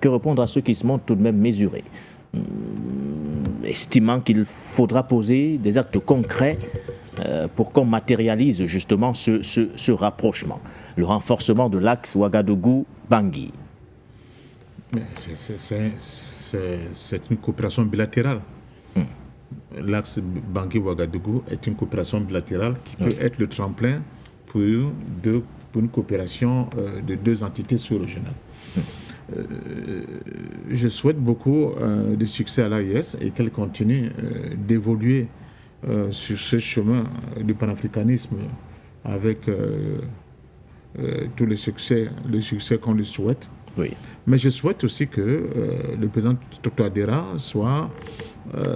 Que répondre à ceux qui se montrent tout de même mesurés, estimant qu'il faudra poser des actes concrets pour qu'on matérialise justement ce rapprochement, le renforcement de l'axe Ouagadougou-Bangui? C'est une coopération bilatérale. L'axe Bangui-Ouagadougou est une coopération bilatérale qui peut être le tremplin pour une coopération de deux entités sous-régionales. Je souhaite beaucoup de succès à l'AES et qu'elle continue d'évoluer sur ce chemin du panafricanisme avec tout le succès qu'on lui souhaite. Oui. Mais je souhaite aussi que le président Touadéra soit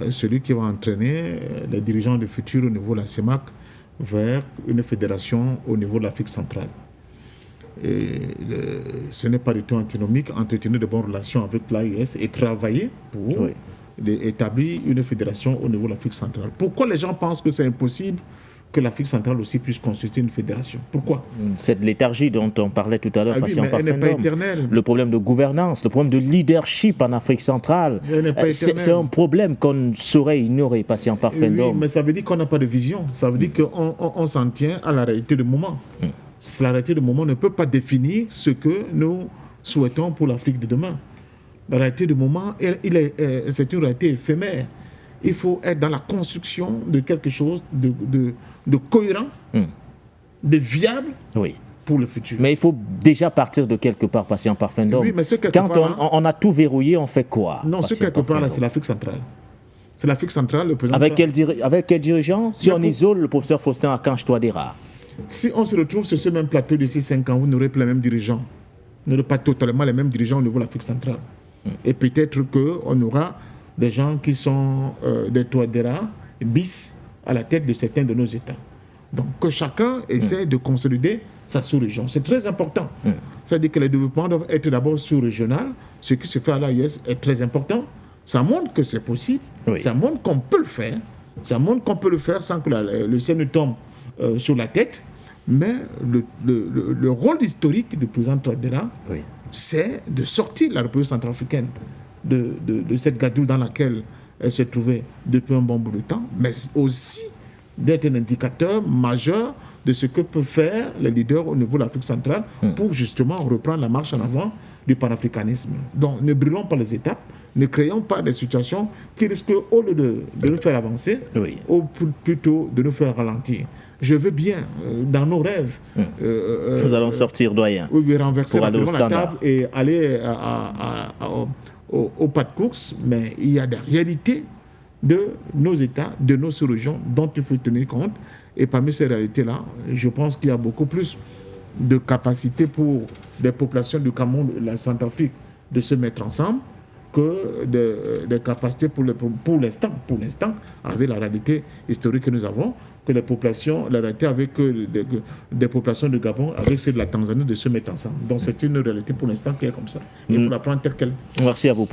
celui qui va entraîner les dirigeants du futur au niveau de la CEMAC vers une fédération au niveau de l'Afrique centrale. Et ce n'est pas du tout antinomique, entretenir de bonnes relations avec l'AES et travailler pour établir une fédération au niveau de l'Afrique centrale. Pourquoi les gens pensent que c'est impossible que l'Afrique centrale aussi puisse constituer une fédération? Pourquoi? Cette léthargie dont on parlait tout à l'heure, mais elle n'est pas éternelle. Le problème de gouvernance, le problème de leadership en Afrique centrale, c'est un problème qu'on ne saurait ignorer, patient Parfendom. Oui, mais ça veut dire qu'on n'a pas de vision. Ça veut dire qu'on s'en tient à la réalité du moment. La réalité du moment ne peut pas définir ce que nous souhaitons pour l'Afrique de demain. La réalité du moment, c'est une réalité éphémère. Il faut être dans la construction de quelque chose de cohérent, de viable pour le futur. Mais il faut déjà partir de quelque part, patient Parfendom. Oui, mais quand on a tout verrouillé, on fait quoi? Non, ce quelque part là, c'est l'Afrique centrale. C'est l'Afrique centrale, le président. Avec quel dirigeant? Si on isole le professeur Faustin Archange Touadéra. Si on se retrouve sur ce même plateau d'ici 5 ans, vous n'aurez pas les mêmes dirigeants. Vous n'aurez pas totalement les mêmes dirigeants au niveau de l'Afrique centrale. Et peut-être qu'on aura des gens qui sont des Touadéra bis à la tête de certains de nos États. Donc que chacun essaie de consolider sa sous-région. C'est très important. C'est-à-dire que le développement doit être d'abord sous-régional. Ce qui se fait à l'AES est très important. Ça montre que c'est possible. Ça montre qu'on peut le faire. Ça montre qu'on peut le faire sans que le ciel ne tombe sur la tête. Mais le rôle historique du président Touadéra, c'est de sortir la République centrafricaine de cette gadoue dans laquelle elle se trouvait depuis un bon bout de temps, mais aussi d'être un indicateur majeur de ce que peuvent faire les leaders au niveau de l'Afrique centrale pour justement reprendre la marche en avant du panafricanisme. Donc ne brûlons pas les étapes, ne créons pas des situations qui risquent au lieu de nous faire avancer, ou plutôt de nous faire ralentir. Je veux bien, dans nos rêves... nous allons sortir, doyen. Oui, renverser la table et aller au pas de course, mais il y a des réalités de nos États, de nos sous-régions dont il faut tenir compte. Et parmi ces réalités-là, je pense qu'il y a beaucoup plus de capacité pour des populations du Cameroun et de la Centrafrique de se mettre ensemble que des capacités pour l'instant, avec la réalité historique que nous avons, que les populations, la réalité avec des populations de Gabon, avec ceux de la Tanzanie, de se mettre ensemble. Donc c'est une réalité pour l'instant qui est comme ça. Il faut la prendre telle qu'elle. Merci à vous.